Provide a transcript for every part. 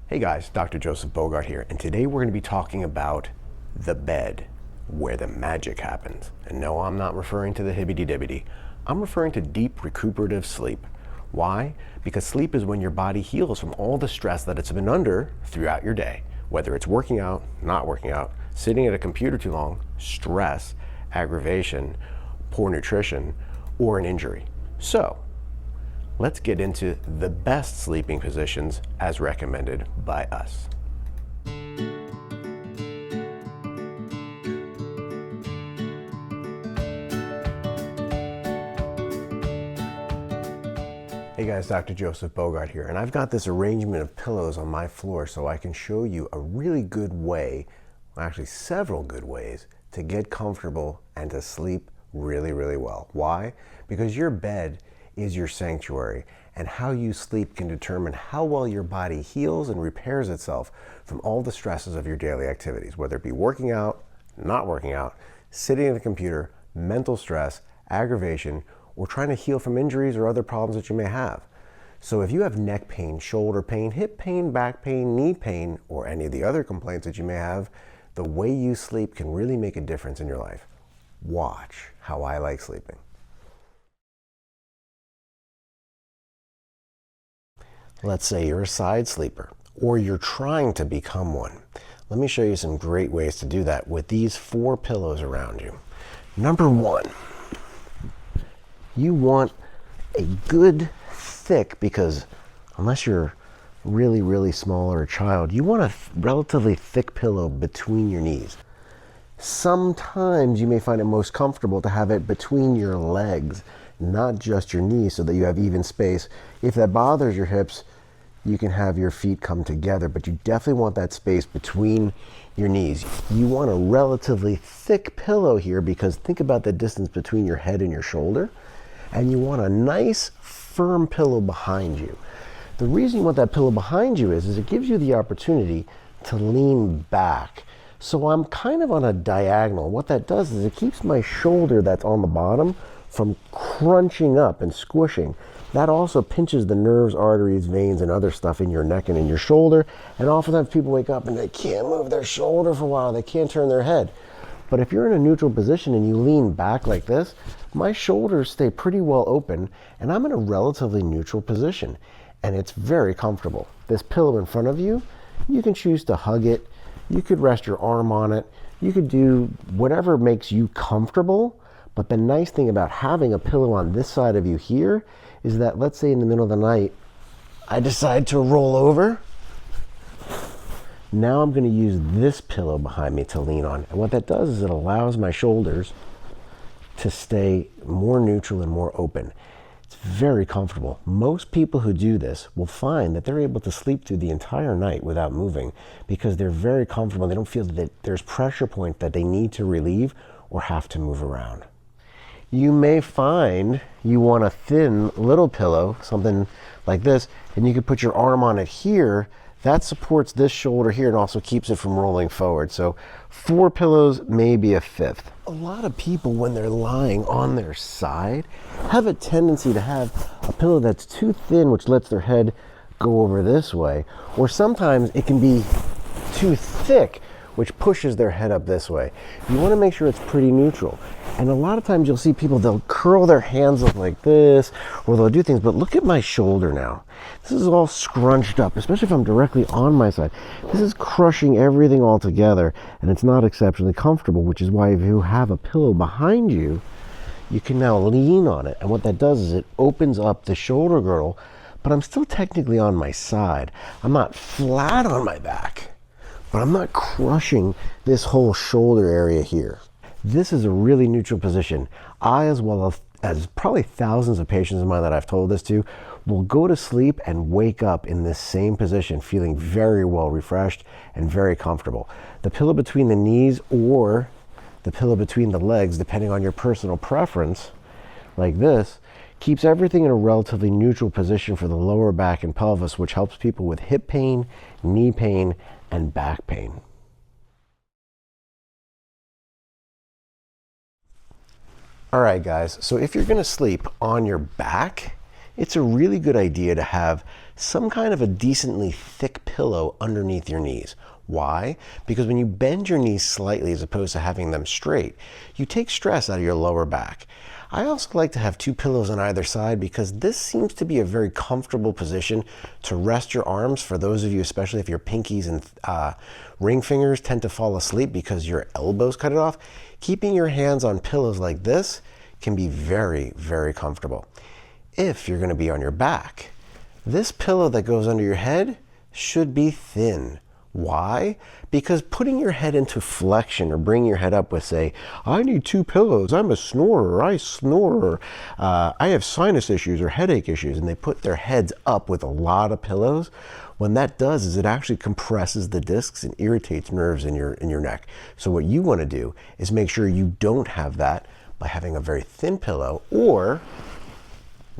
Hey guys, Dr. Joseph Bogart here, and today we're going to be talking about the bed, where the magic happens. And no, I'm not referring to the hibbity-dibbity. I'm referring to deep recuperative sleep. Why? Because sleep is when your body heals from all the stress that it's been under throughout your day, whether it's working out, not working out, sitting at a computer too long, stress, aggravation, poor nutrition, or an injury. So, let's get into the best sleeping positions as recommended by us. Hey guys, Dr. Joseph Bogart here, and I've got this arrangement of pillows on my floor so I can show you a really good way, actually several good ways, to get comfortable and to sleep really, really well. Why? Because your bed is your sanctuary, and how you sleep can determine how well your body heals and repairs itself from all the stresses of your daily activities, whether it be working out, not working out, sitting at the computer, mental stress, aggravation, or trying to heal from injuries or other problems that you may have. So if you have neck pain, shoulder pain, hip pain, back pain, knee pain, or any of the other complaints that you may have, the way you sleep can really make a difference in your life. Watch how I like sleeping. Let's say you're a side sleeper, or you're trying to become one. Let me show you some great ways to do that with these 4 pillows around you. Number 1, you want a good thick, because unless you're really, really small or a child, you want a relatively thick pillow between your knees. Sometimes you may find it most comfortable to have it between your legs, not just your knees, so that you have even space. If that bothers your hips, you can have your feet come together, but you definitely want that space between your knees. You want a relatively thick pillow here, because think about the distance between your head and your shoulder, and you want a nice firm pillow behind you. The reason you want that pillow behind you is it gives you the opportunity to lean back. So I'm kind of on a diagonal. What that does is it keeps my shoulder that's on the bottom from crunching up and squishing. That also pinches the nerves, arteries, veins, and other stuff in your neck and in your shoulder. And oftentimes people wake up and they can't move their shoulder for a while. They can't turn their head. But if you're in a neutral position and you lean back like this, my shoulders stay pretty well open and I'm in a relatively neutral position. And it's very comfortable. This pillow in front of you, you can choose to hug it. You could rest your arm on it. You could do whatever makes you comfortable. But the nice thing about having a pillow on this side of you here is that, let's say in the middle of the night, I decide to roll over. Now I'm going to use this pillow behind me to lean on. And what that does is it allows my shoulders to stay more neutral and more open. It's very comfortable. Most people who do this will find that they're able to sleep through the entire night without moving, because they're very comfortable. They don't feel that there's pressure point that they need to relieve or have to move around. You may find you want a thin little pillow, something like this, and you can put your arm on it here. That supports this shoulder here and also keeps it from rolling forward. So 4 pillows, maybe a 5th. A lot of people, when they're lying on their side, have a tendency to have a pillow that's too thin, which lets their head go over this way. Or sometimes it can be too thick, which pushes their head up this way. You want to make sure it's pretty neutral. And a lot of times you'll see people, they'll curl their hands up like this, or they'll do things, but look at my shoulder now. This is all scrunched up, especially if I'm directly on my side. This is crushing everything all together, and it's not exceptionally comfortable, which is why if you have a pillow behind you, you can now lean on it. And what that does is it opens up the shoulder girdle, but I'm still technically on my side. I'm not flat on my back, but I'm not crushing this whole shoulder area here. This is a really neutral position. I, as well as probably thousands of patients of mine that I've told this to, will go to sleep and wake up in this same position, feeling very well refreshed and very comfortable. The pillow between the knees or the pillow between the legs, depending on your personal preference, like this, keeps everything in a relatively neutral position for the lower back and pelvis, which helps people with hip pain, knee pain, and back pain. All right, guys, so if you're gonna sleep on your back, it's a really good idea to have some kind of a decently thick pillow underneath your knees. Why? Because when you bend your knees slightly as opposed to having them straight, you take stress out of your lower back. I also like to have 2 pillows on either side because this seems to be a very comfortable position to rest your arms. For those of you, especially if your pinkies and ring fingers tend to fall asleep because your elbows cut it off, keeping your hands on pillows like this can be very, very comfortable. If you're going to be on your back, this pillow that goes under your head should be thin. Why? Because putting your head into flexion or bringing your head up with, say, I need 2 pillows, I'm a snorer, I snore, I have sinus issues or headache issues, and they put their heads up with a lot of pillows, when that does is it actually compresses the discs and irritates nerves in your neck. So what you want to do is make sure you don't have that by having a very thin pillow or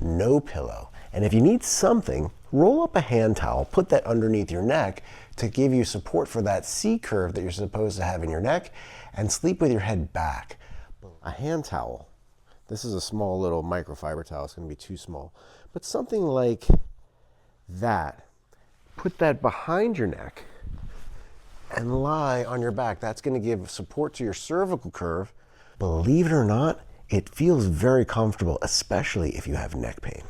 no pillow. And if you need something, roll up a hand towel, put that underneath your neck to give you support for that C curve that you're supposed to have in your neck, and sleep with your head back. A hand towel, this is a small little microfiber towel, it's going to be too small, but something like that, put that behind your neck and lie on your back. That's going to give support to your cervical curve. Believe it or not, it feels very comfortable, especially if you have neck pain.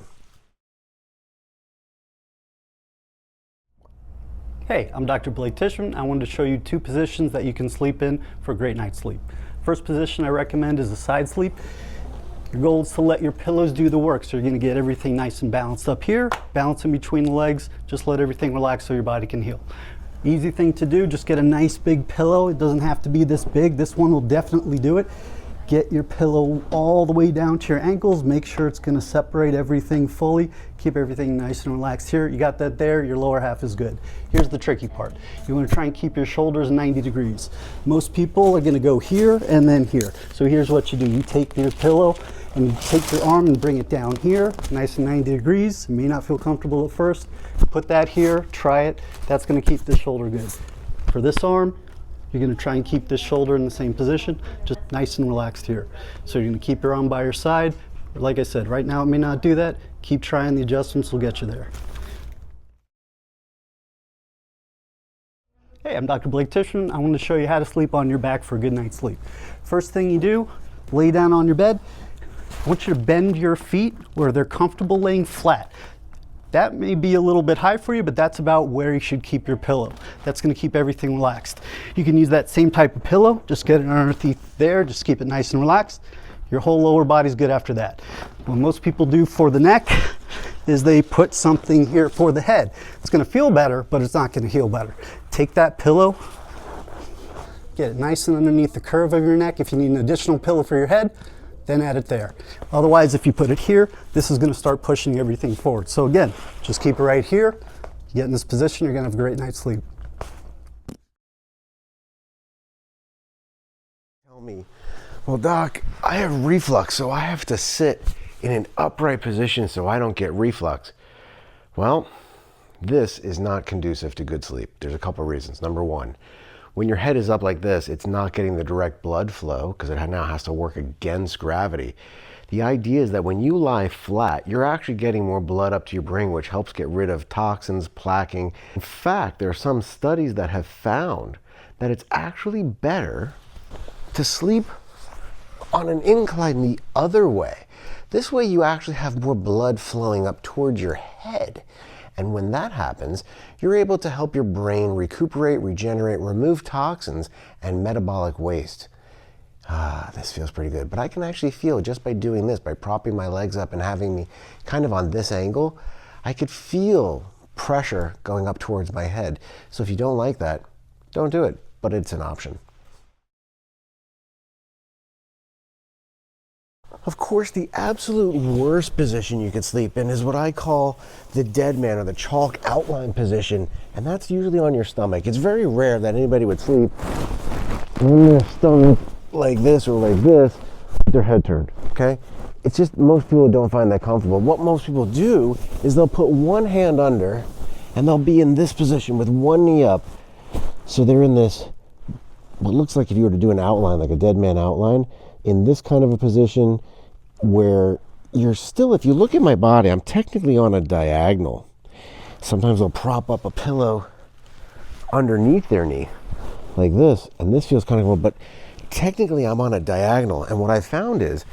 Hey, I'm Dr. Blake Tishman. I wanted to show you 2 positions that you can sleep in for a great night's sleep. First position I recommend is a side sleep. Your goal is to let your pillows do the work, so you're going to get everything nice and balanced up here, balance in between the legs, just let everything relax so your body can heal. Easy thing to do, just get a nice big pillow. It doesn't have to be this big. This one will definitely do it. Get your pillow all the way down to your ankles. Make sure it's going to separate everything fully. Keep everything nice and relaxed here. You got that there, your lower half is good. Here's the tricky part. You want to try and keep your shoulders 90 degrees. Most people are going to go here and then here. So here's what you do. You take your pillow and you take your arm and bring it down here, nice and 90 degrees. It may not feel comfortable at first. Put that here, try it. That's going to keep the shoulder good. For this arm, you're going to try and keep this shoulder in the same position, just nice and relaxed here. So you're going to keep your arm by your side. Like I said, right now it may not do that. Keep trying, the adjustments will get you there. Hey, I'm Dr. Blake Tishman. I want to show you how to sleep on your back for a good night's sleep. First thing you do, lay down on your bed. I want you to bend your feet where they're comfortable laying flat. That may be a little bit high for you, but that's about where you should keep your pillow. That's going to keep everything relaxed. You can use that same type of pillow, just get it underneath there, just keep it nice and relaxed. Your whole lower body's good after that. What most people do for the neck is they put something here for the head. It's going to feel better, but it's not going to heal better. Take that pillow, get it nice and underneath the curve of your neck. If you need an additional pillow for your head, then add it there. Otherwise, if you put it here, this is going to start pushing everything forward. So again, just keep it right here. You get in this position, you're going to have a great night's sleep. Tell me, well, doc, I have reflux, so I have to sit in an upright position so I don't get reflux. Well, this is not conducive to good sleep. There's a couple reasons. Number one, when your head is up like this, it's not getting the direct blood flow because it now has to work against gravity. The idea is that when you lie flat, you're actually getting more blood up to your brain, which helps get rid of toxins, plaquing. In fact, there are some studies that have found that it's actually better to sleep on an incline the other way. This way you actually have more blood flowing up towards your head. And when that happens, you're able to help your brain recuperate, regenerate, remove toxins and metabolic waste. This feels pretty good. But I can actually feel just by doing this, by propping my legs up and having me kind of on this angle, I could feel pressure going up towards my head. So if you don't like that, don't do it, but it's an option. Of course, the absolute worst position you could sleep in is what I call the dead man or the chalk outline position, and that's usually on your stomach. It's very rare that anybody would sleep on their stomach like this or like this with their head turned, okay? It's just most people don't find that comfortable. What most people do is they'll put one hand under and they'll be in this position with one knee up. So they're in this, what looks like if you were to do an outline, like a dead man outline, in this kind of a position where you're still, if you look at my body, I'm technically on a diagonal. sometimes they'll prop up a pillow underneath their knee like this, and this feels kind of cool, but technically I'm on a diagonal. And what I found is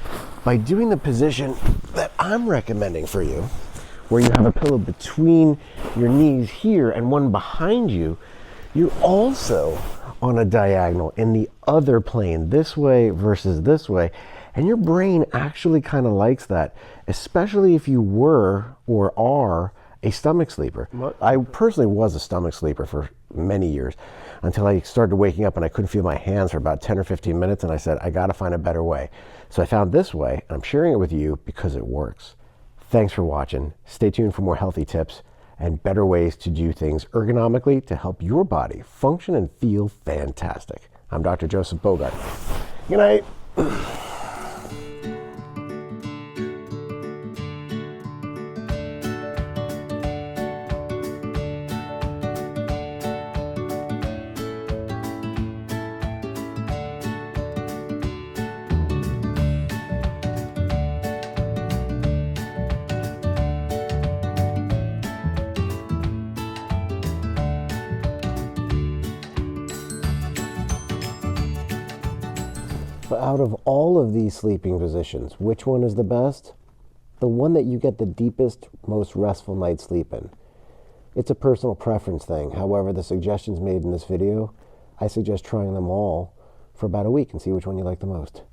by doing the position that I'm recommending for you, where you have a pillow between your knees here and one behind you, you're also on a diagonal in the other plane, this way versus this way. And your brain actually kind of likes that, especially if you were or are a stomach sleeper. I personally was a stomach sleeper for many years until I started waking up and I couldn't feel my hands for about 10 or 15 minutes, and I said, I gotta find a better way. So I found this way, and I'm sharing it with you because it works. Thanks for watching. Stay tuned for more healthy tips and better ways to do things ergonomically to help your body function and feel fantastic. I'm Dr. Joseph Bogart. Good night. But out of all of these sleeping positions, which one is the best? The one that you get the deepest, most restful night's sleep in. It's a personal preference thing. However, the suggestions made in this video, I suggest trying them all for about a week and see which one you like the most.